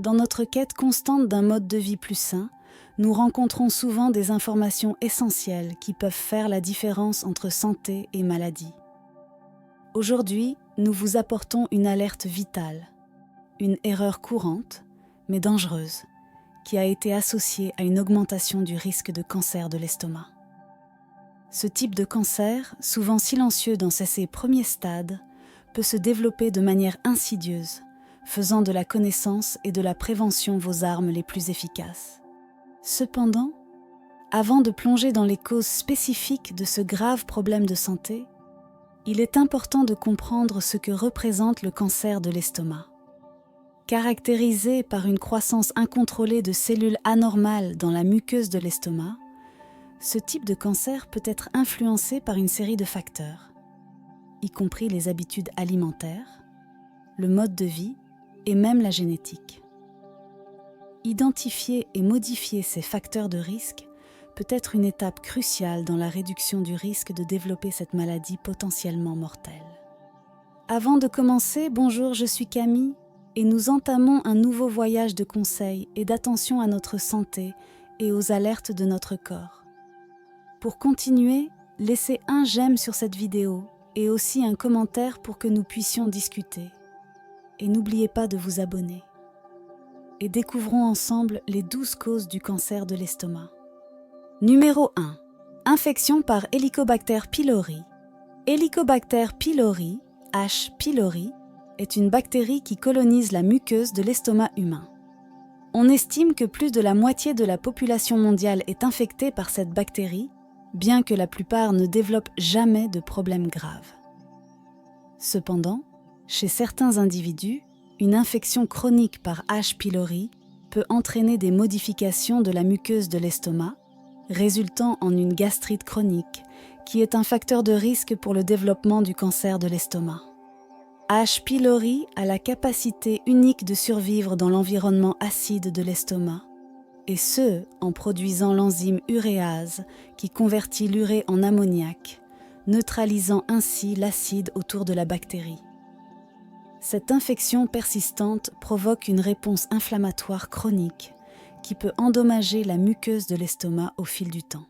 Dans notre quête constante d'un mode de vie plus sain, nous rencontrons souvent des informations essentielles qui peuvent faire la différence entre santé et maladie. Aujourd'hui, nous vous apportons une alerte vitale, une erreur courante, mais dangereuse, qui a été associée à une augmentation du risque de cancer de l'estomac. Ce type de cancer, souvent silencieux dans ses premiers stades, peut se développer de manière insidieuse, faisant de la connaissance et de la prévention vos armes les plus efficaces. Cependant, avant de plonger dans les causes spécifiques de ce grave problème de santé, il est important de comprendre ce que représente le cancer de l'estomac. Caractérisé par une croissance incontrôlée de cellules anormales dans la muqueuse de l'estomac, ce type de cancer peut être influencé par une série de facteurs, y compris les habitudes alimentaires, le mode de vie et même la génétique. Identifier et modifier ces facteurs de risque peut être une étape cruciale dans la réduction du risque de développer cette maladie potentiellement mortelle. Avant de commencer, bonjour, je suis Camille et nous entamons un nouveau voyage de conseils et d'attention à notre santé et aux alertes de notre corps. Pour continuer, laissez un j'aime sur cette vidéo et aussi un commentaire pour que nous puissions discuter. Et n'oubliez pas de vous abonner. Et découvrons ensemble les 12 causes du cancer de l'estomac. Numéro 1. Infection par Helicobacter pylori. Helicobacter pylori, H. pylori, est une bactérie qui colonise la muqueuse de l'estomac humain. On estime que plus de la moitié de la population mondiale est infectée par cette bactérie, bien que la plupart ne développent jamais de problèmes graves. Cependant, chez certains individus, une infection chronique par H. pylori peut entraîner des modifications de la muqueuse de l'estomac, résultant en une gastrite chronique, qui est un facteur de risque pour le développement du cancer de l'estomac. H. pylori a la capacité unique de survivre dans l'environnement acide de l'estomac, et ce, en produisant l'enzyme uréase qui convertit l'urée en ammoniac, neutralisant ainsi l'acide autour de la bactérie. Cette infection persistante provoque une réponse inflammatoire chronique qui peut endommager la muqueuse de l'estomac au fil du temps.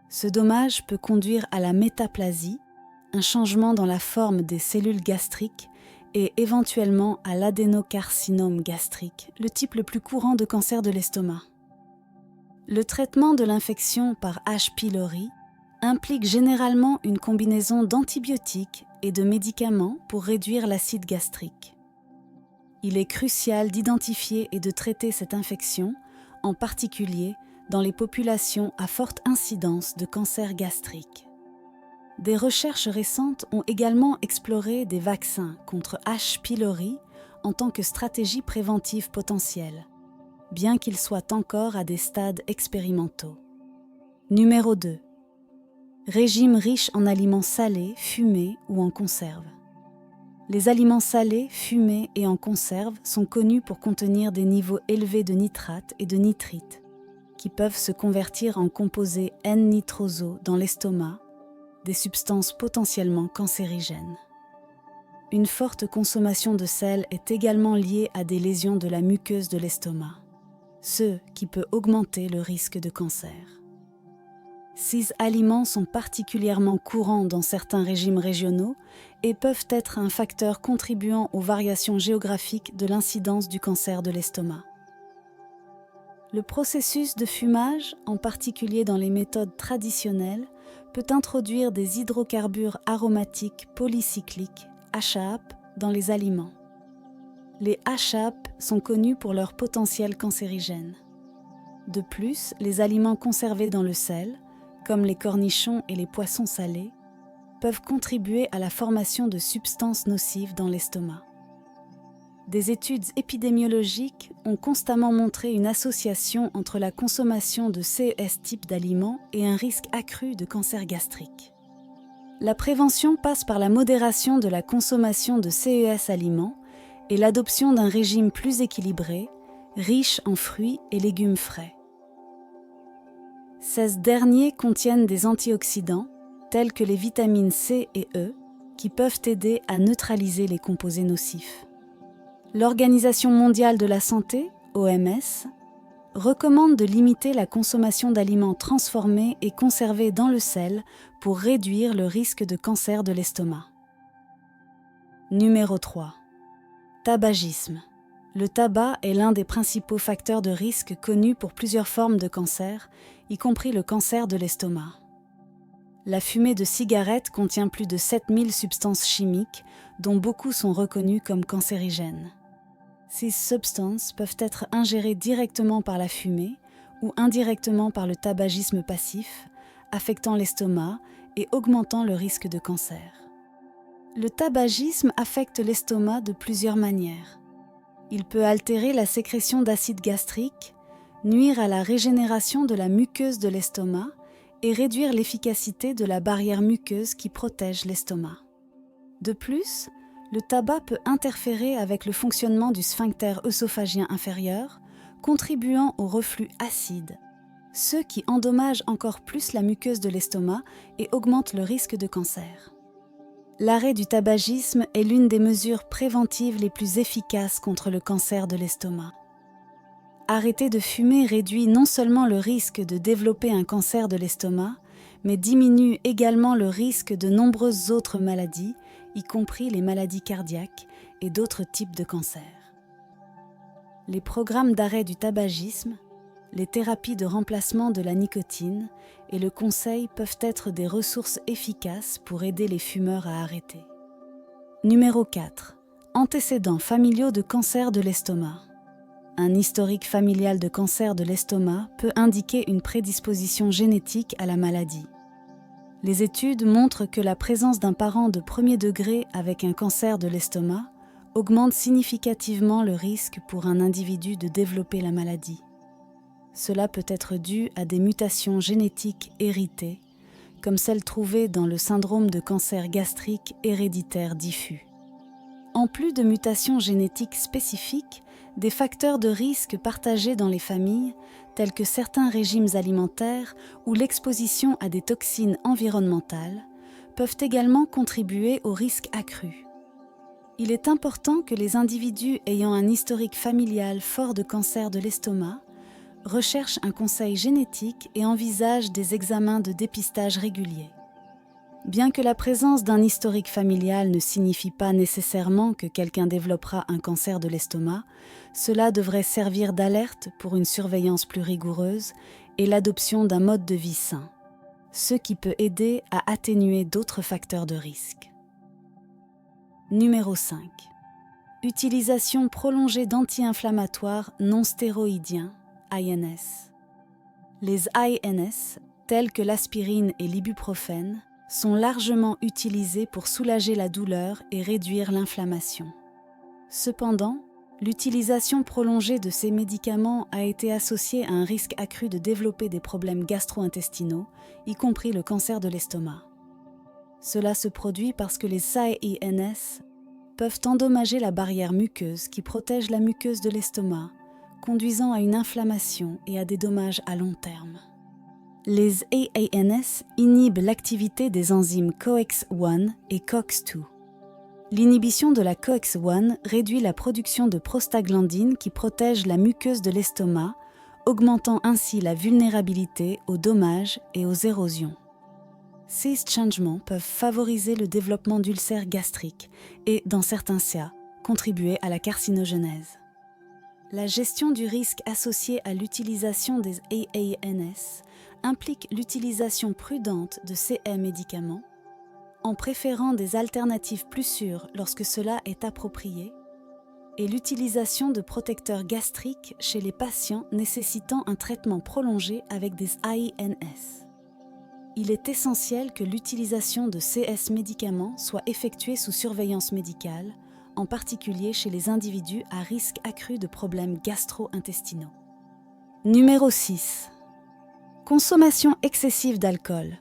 Ce dommage peut conduire à la métaplasie, un changement dans la forme des cellules gastriques et éventuellement à l'adénocarcinome gastrique, le type le plus courant de cancer de l'estomac. Le traitement de l'infection par H. pylori implique généralement une combinaison d'antibiotiques et de médicaments pour réduire l'acide gastrique. Il est crucial d'identifier et de traiter cette infection, en particulier dans les populations à forte incidence de cancer gastrique. Des recherches récentes ont également exploré des vaccins contre H. pylori en tant que stratégie préventive potentielle, bien qu'ils soient encore à des stades expérimentaux. Numéro 2. Régime riche en aliments salés, fumés ou en conserve. Les aliments salés, fumés et en conserve sont connus pour contenir des niveaux élevés de nitrates et de nitrites, qui peuvent se convertir en composés N-nitroso dans l'estomac, des substances potentiellement cancérigènes. Une forte consommation de sel est également liée à des lésions de la muqueuse de l'estomac, ce qui peut augmenter le risque de cancer. Ces aliments sont particulièrement courants dans certains régimes régionaux et peuvent être un facteur contribuant aux variations géographiques de l'incidence du cancer de l'estomac. Le processus de fumage, en particulier dans les méthodes traditionnelles, peut introduire des hydrocarbures aromatiques polycycliques, HAP, dans les aliments. Les HAP sont connus pour leur potentiel cancérigène. De plus, les aliments conservés dans le sel, comme les cornichons et les poissons salés, peuvent contribuer à la formation de substances nocives dans l'estomac. Des études épidémiologiques ont constamment montré une association entre la consommation de CES type d'aliments et un risque accru de cancer gastrique. La prévention passe par la modération de la consommation de CES aliments et l'adoption d'un régime plus équilibré, riche en fruits et légumes frais. Ces derniers contiennent des antioxydants, tels que les vitamines C et E, qui peuvent aider à neutraliser les composés nocifs. L'Organisation mondiale de la santé, OMS, recommande de limiter la consommation d'aliments transformés et conservés dans le sel pour réduire le risque de cancer de l'estomac. Numéro 3. Tabagisme. Le tabac est l'un des principaux facteurs de risque connus pour plusieurs formes de cancer, y compris le cancer de l'estomac. La fumée de cigarettes contient plus de 7000 substances chimiques, dont beaucoup sont reconnues comme cancérigènes. Ces substances peuvent être ingérées directement par la fumée ou indirectement par le tabagisme passif, affectant l'estomac et augmentant le risque de cancer. Le tabagisme affecte l'estomac de plusieurs manières. Il peut altérer la sécrétion d'acide gastrique, nuire à la régénération de la muqueuse de l'estomac et réduire l'efficacité de la barrière muqueuse qui protège l'estomac. De plus, le tabac peut interférer avec le fonctionnement du sphincter œsophagien inférieur, contribuant au reflux acide, ce qui endommage encore plus la muqueuse de l'estomac et augmente le risque de cancer. L'arrêt du tabagisme est l'une des mesures préventives les plus efficaces contre le cancer de l'estomac. Arrêter de fumer réduit non seulement le risque de développer un cancer de l'estomac, mais diminue également le risque de nombreuses autres maladies, y compris les maladies cardiaques et d'autres types de cancers. Les programmes d'arrêt du tabagisme, les thérapies de remplacement de la nicotine et le conseil peuvent être des ressources efficaces pour aider les fumeurs à arrêter. Numéro 4. Antécédents familiaux de cancer de l'estomac. Un historique familial de cancer de l'estomac peut indiquer une prédisposition génétique à la maladie. Les études montrent que la présence d'un parent de premier degré avec un cancer de l'estomac augmente significativement le risque pour un individu de développer la maladie. Cela peut être dû à des mutations génétiques héritées, comme celles trouvées dans le syndrome de cancer gastrique héréditaire diffus. En plus de mutations génétiques spécifiques, des facteurs de risque partagés dans les familles, tels que certains régimes alimentaires ou l'exposition à des toxines environnementales, peuvent également contribuer au risque accru. Il est important que les individus ayant un historique familial fort de cancer de l'estomac recherchent un conseil génétique et envisagent des examens de dépistage réguliers. Bien que la présence d'un historique familial ne signifie pas nécessairement que quelqu'un développera un cancer de l'estomac, cela devrait servir d'alerte pour une surveillance plus rigoureuse et l'adoption d'un mode de vie sain, ce qui peut aider à atténuer d'autres facteurs de risque. Numéro 5. Utilisation prolongée d'anti-inflammatoires non stéroïdiens, INS. Les INS, tels que l'aspirine et l'ibuprofène, sont largement utilisés pour soulager la douleur et réduire l'inflammation. Cependant, l'utilisation prolongée de ces médicaments a été associée à un risque accru de développer des problèmes gastro-intestinaux, y compris le cancer de l'estomac. Cela se produit parce que les INS peuvent endommager la barrière muqueuse qui protège la muqueuse de l'estomac, conduisant à une inflammation et à des dommages à long terme. Les AANS inhibent l'activité des enzymes COX-1 et COX-2. L'inhibition de la COX-1 réduit la production de prostaglandine qui protège la muqueuse de l'estomac, augmentant ainsi la vulnérabilité aux dommages et aux érosions. Ces changements peuvent favoriser le développement d'ulcères gastriques et, dans certains cas, contribuer à la carcinogenèse. La gestion du risque associé à l'utilisation des AANS implique l'utilisation prudente de ces médicaments, en préférant des alternatives plus sûres lorsque cela est approprié, et l'utilisation de protecteurs gastriques chez les patients nécessitant un traitement prolongé avec des INS. Il est essentiel que l'utilisation de ces médicaments soit effectuée sous surveillance médicale, en particulier chez les individus à risque accru de problèmes gastro-intestinaux. Numéro 6. Consommation excessive d'alcool.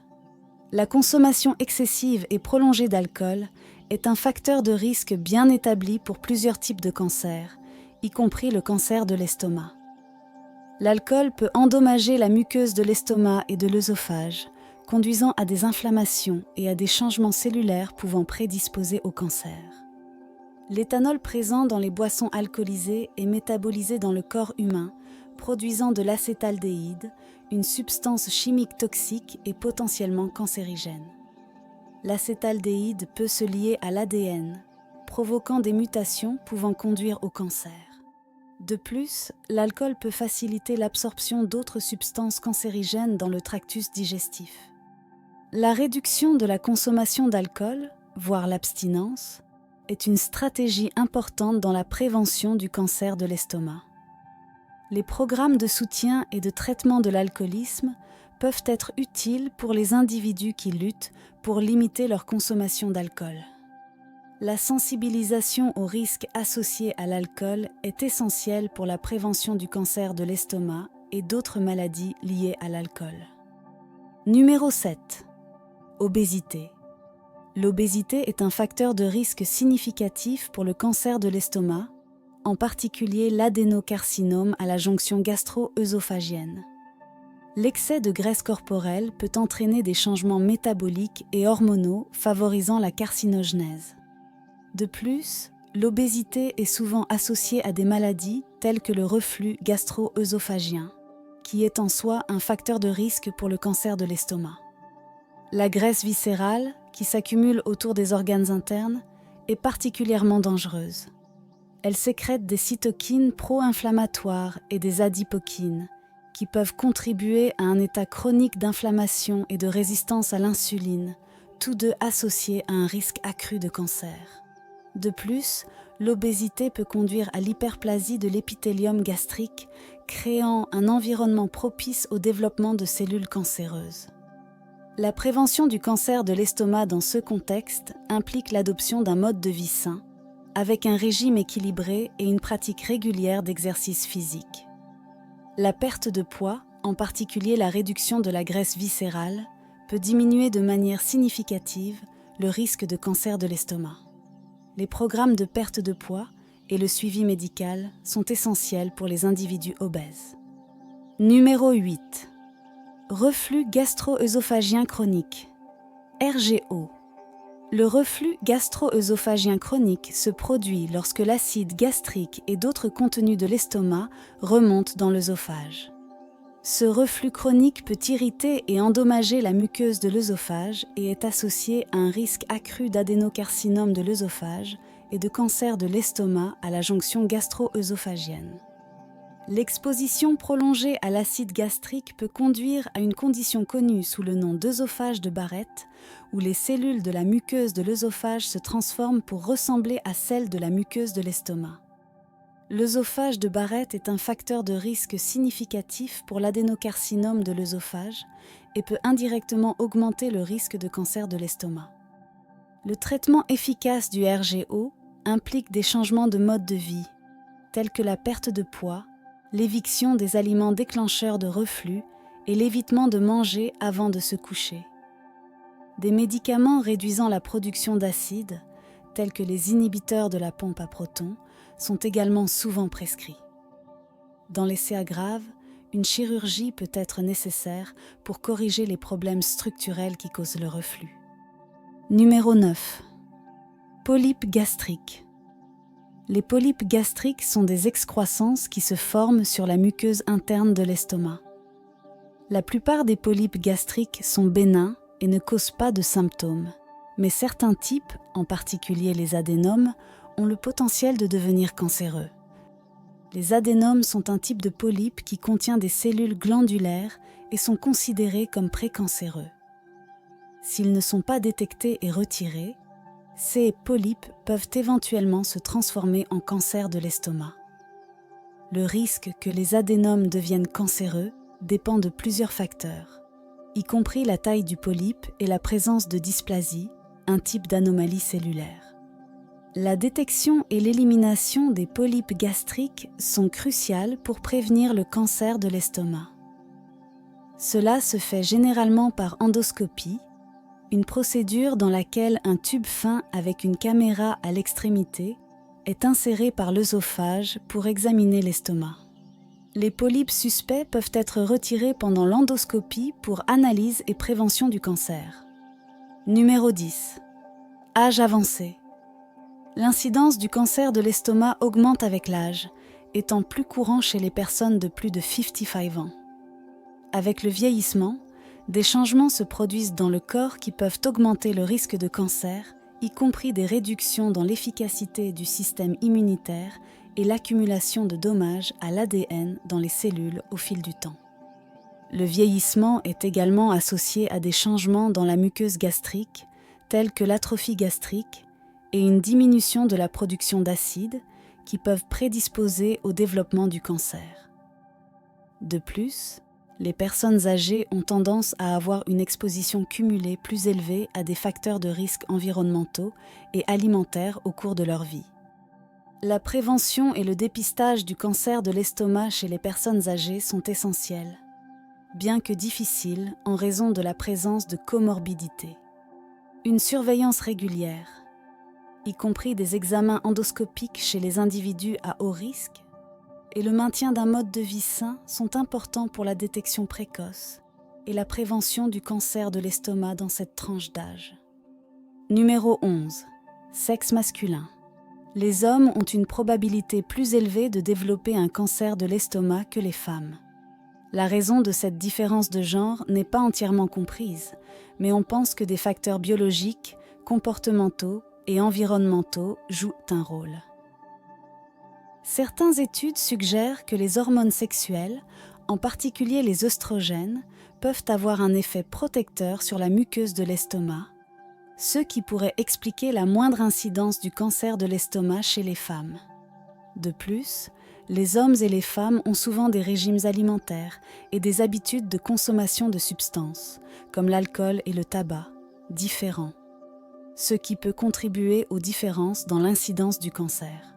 La consommation excessive et prolongée d'alcool est un facteur de risque bien établi pour plusieurs types de cancers, y compris le cancer de l'estomac. L'alcool peut endommager la muqueuse de l'estomac et de l'œsophage, conduisant à des inflammations et à des changements cellulaires pouvant prédisposer au cancer. L'éthanol présent dans les boissons alcoolisées est métabolisé dans le corps humain, produisant de l'acétaldéhyde, une substance chimique toxique et potentiellement cancérigène. L'acétaldéhyde peut se lier à l'ADN, provoquant des mutations pouvant conduire au cancer. De plus, l'alcool peut faciliter l'absorption d'autres substances cancérigènes dans le tractus digestif. La réduction de la consommation d'alcool, voire l'abstinence, est une stratégie importante dans la prévention du cancer de l'estomac. Les programmes de soutien et de traitement de l'alcoolisme peuvent être utiles pour les individus qui luttent pour limiter leur consommation d'alcool. La sensibilisation aux risques associés à l'alcool est essentielle pour la prévention du cancer de l'estomac et d'autres maladies liées à l'alcool. Numéro 7. Obésité. L'obésité est un facteur de risque significatif pour le cancer de l'estomac, en particulier l'adénocarcinome à la jonction gastro-œsophagienne. L'excès de graisse corporelle peut entraîner des changements métaboliques et hormonaux favorisant la carcinogenèse. De plus, l'obésité est souvent associée à des maladies telles que le reflux gastro-œsophagien, qui est en soi un facteur de risque pour le cancer de l'estomac. La graisse viscérale, qui s'accumule autour des organes internes, est particulièrement dangereuse. Elle sécrète des cytokines pro-inflammatoires et des adipokines, qui peuvent contribuer à un état chronique d'inflammation et de résistance à l'insuline, tous deux associés à un risque accru de cancer. De plus, l'obésité peut conduire à l'hyperplasie de l'épithélium gastrique, créant un environnement propice au développement de cellules cancéreuses. La prévention du cancer de l'estomac dans ce contexte implique l'adoption d'un mode de vie sain, avec un régime équilibré et une pratique régulière d'exercice physique. La perte de poids, en particulier la réduction de la graisse viscérale, peut diminuer de manière significative le risque de cancer de l'estomac. Les programmes de perte de poids et le suivi médical sont essentiels pour les individus obèses. Numéro 8. Reflux gastro-œsophagien chronique, RGO. Le reflux gastro-œsophagien chronique se produit lorsque l'acide gastrique et d'autres contenus de l'estomac remontent dans l'œsophage. Ce reflux chronique peut irriter et endommager la muqueuse de l'œsophage et est associé à un risque accru d'adénocarcinome de l'œsophage et de cancer de l'estomac à la jonction gastro-œsophagienne. L'exposition prolongée à l'acide gastrique peut conduire à une condition connue sous le nom d'œsophage de Barrett, où les cellules de la muqueuse de l'œsophage se transforment pour ressembler à celles de la muqueuse de l'estomac. L'œsophage de Barrett est un facteur de risque significatif pour l'adénocarcinome de l'œsophage et peut indirectement augmenter le risque de cancer de l'estomac. Le traitement efficace du RGO implique des changements de mode de vie, tels que la perte de poids, l'éviction des aliments déclencheurs de reflux et l'évitement de manger avant de se coucher. Des médicaments réduisant la production d'acide, tels que les inhibiteurs de la pompe à protons, sont également souvent prescrits. Dans les cas graves, une chirurgie peut être nécessaire pour corriger les problèmes structurels qui causent le reflux. Numéro 9. Polypes gastriques. Les polypes gastriques sont des excroissances qui se forment sur la muqueuse interne de l'estomac. La plupart des polypes gastriques sont bénins et ne causent pas de symptômes, mais certains types, en particulier les adénomes, ont le potentiel de devenir cancéreux. Les adénomes sont un type de polype qui contient des cellules glandulaires et sont considérés comme précancéreux. S'ils ne sont pas détectés et retirés, ces polypes peuvent éventuellement se transformer en cancer de l'estomac. Le risque que les adénomes deviennent cancéreux dépend de plusieurs facteurs, y compris la taille du polype et la présence de dysplasie, un type d'anomalie cellulaire. La détection et l'élimination des polypes gastriques sont cruciales pour prévenir le cancer de l'estomac. Cela se fait généralement par endoscopie, une procédure dans laquelle un tube fin avec une caméra à l'extrémité est inséré par l'œsophage pour examiner l'estomac. Les polypes suspects peuvent être retirés pendant l'endoscopie pour analyse et prévention du cancer. Numéro 10. Âge avancé. L'incidence du cancer de l'estomac augmente avec l'âge, étant plus courant chez les personnes de plus de 55 ans. Avec le vieillissement, des changements se produisent dans le corps qui peuvent augmenter le risque de cancer, y compris des réductions dans l'efficacité du système immunitaire et l'accumulation de dommages à l'ADN dans les cellules au fil du temps. Le vieillissement est également associé à des changements dans la muqueuse gastrique, tels que l'atrophie gastrique et une diminution de la production d'acide qui peuvent prédisposer au développement du cancer. De plus, les personnes âgées ont tendance à avoir une exposition cumulée plus élevée à des facteurs de risque environnementaux et alimentaires au cours de leur vie. La prévention et le dépistage du cancer de l'estomac chez les personnes âgées sont essentiels, bien que difficiles en raison de la présence de comorbidités. Une surveillance régulière, y compris des examens endoscopiques chez les individus à haut risque, et le maintien d'un mode de vie sain sont importants pour la détection précoce et la prévention du cancer de l'estomac dans cette tranche d'âge. Numéro 11. Sexe masculin. Les hommes ont une probabilité plus élevée de développer un cancer de l'estomac que les femmes. La raison de cette différence de genre n'est pas entièrement comprise, mais on pense que des facteurs biologiques, comportementaux et environnementaux jouent un rôle. Certaines études suggèrent que les hormones sexuelles, en particulier les œstrogènes, peuvent avoir un effet protecteur sur la muqueuse de l'estomac, ce qui pourrait expliquer la moindre incidence du cancer de l'estomac chez les femmes. De plus, les hommes et les femmes ont souvent des régimes alimentaires et des habitudes de consommation de substances, comme l'alcool et le tabac, différents, ce qui peut contribuer aux différences dans l'incidence du cancer.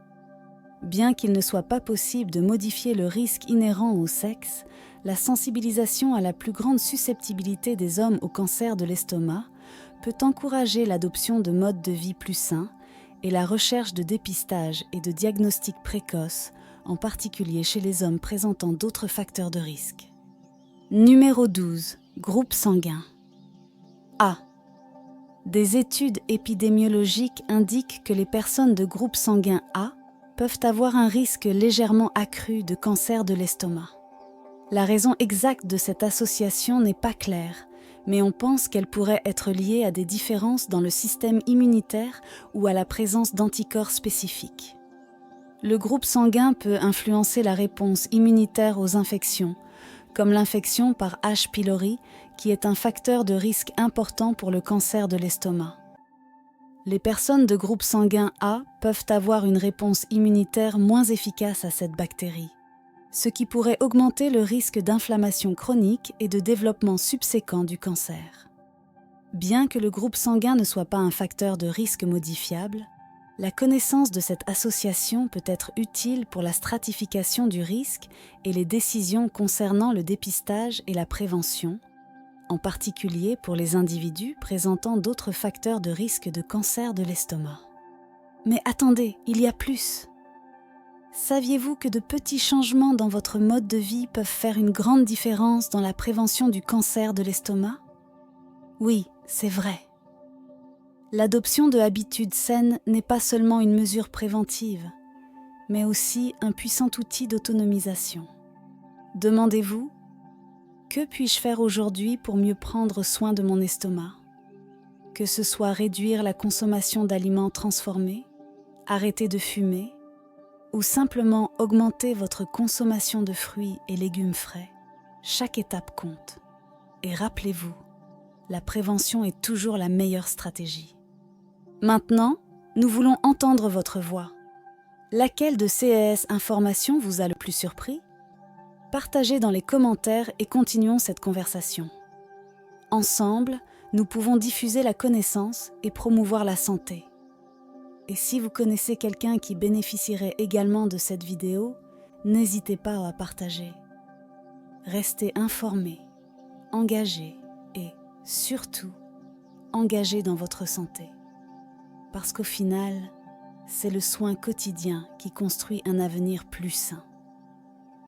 Bien qu'il ne soit pas possible de modifier le risque inhérent au sexe, la sensibilisation à la plus grande susceptibilité des hommes au cancer de l'estomac peut encourager l'adoption de modes de vie plus sains et la recherche de dépistage et de diagnostic précoce, en particulier chez les hommes présentant d'autres facteurs de risque. Numéro 12. Groupe sanguin. A. Des études épidémiologiques indiquent que les personnes de groupe sanguin A peuvent avoir un risque légèrement accru de cancer de l'estomac. La raison exacte de cette association n'est pas claire, mais on pense qu'elle pourrait être liée à des différences dans le système immunitaire ou à la présence d'anticorps spécifiques. Le groupe sanguin peut influencer la réponse immunitaire aux infections, comme l'infection par H. pylori, qui est un facteur de risque important pour le cancer de l'estomac. Les personnes de groupe sanguin A peuvent avoir une réponse immunitaire moins efficace à cette bactérie, ce qui pourrait augmenter le risque d'inflammation chronique et de développement subséquent du cancer. Bien que le groupe sanguin ne soit pas un facteur de risque modifiable, la connaissance de cette association peut être utile pour la stratification du risque et les décisions concernant le dépistage et la prévention, en particulier pour les individus présentant d'autres facteurs de risque de cancer de l'estomac. Mais attendez, il y a plus. Saviez-vous que de petits changements dans votre mode de vie peuvent faire une grande différence dans la prévention du cancer de l'estomac? Oui, c'est vrai. L'adoption de habitudes saines n'est pas seulement une mesure préventive, mais aussi un puissant outil d'autonomisation. Demandez-vous: que puis-je faire aujourd'hui pour mieux prendre soin de mon estomac? Que ce soit réduire la consommation d'aliments transformés, arrêter de fumer, ou simplement augmenter votre consommation de fruits et légumes frais, chaque étape compte. Et rappelez-vous, la prévention est toujours la meilleure stratégie. Maintenant, nous voulons entendre votre voix. Laquelle de ces informations vous a le plus surpris? Partagez dans les commentaires et continuons cette conversation. Ensemble, nous pouvons diffuser la connaissance et promouvoir la santé. Et si vous connaissez quelqu'un qui bénéficierait également de cette vidéo, n'hésitez pas à partager. Restez informés, engagés et, surtout, engagés dans votre santé. Parce qu'au final, c'est le soin quotidien qui construit un avenir plus sain.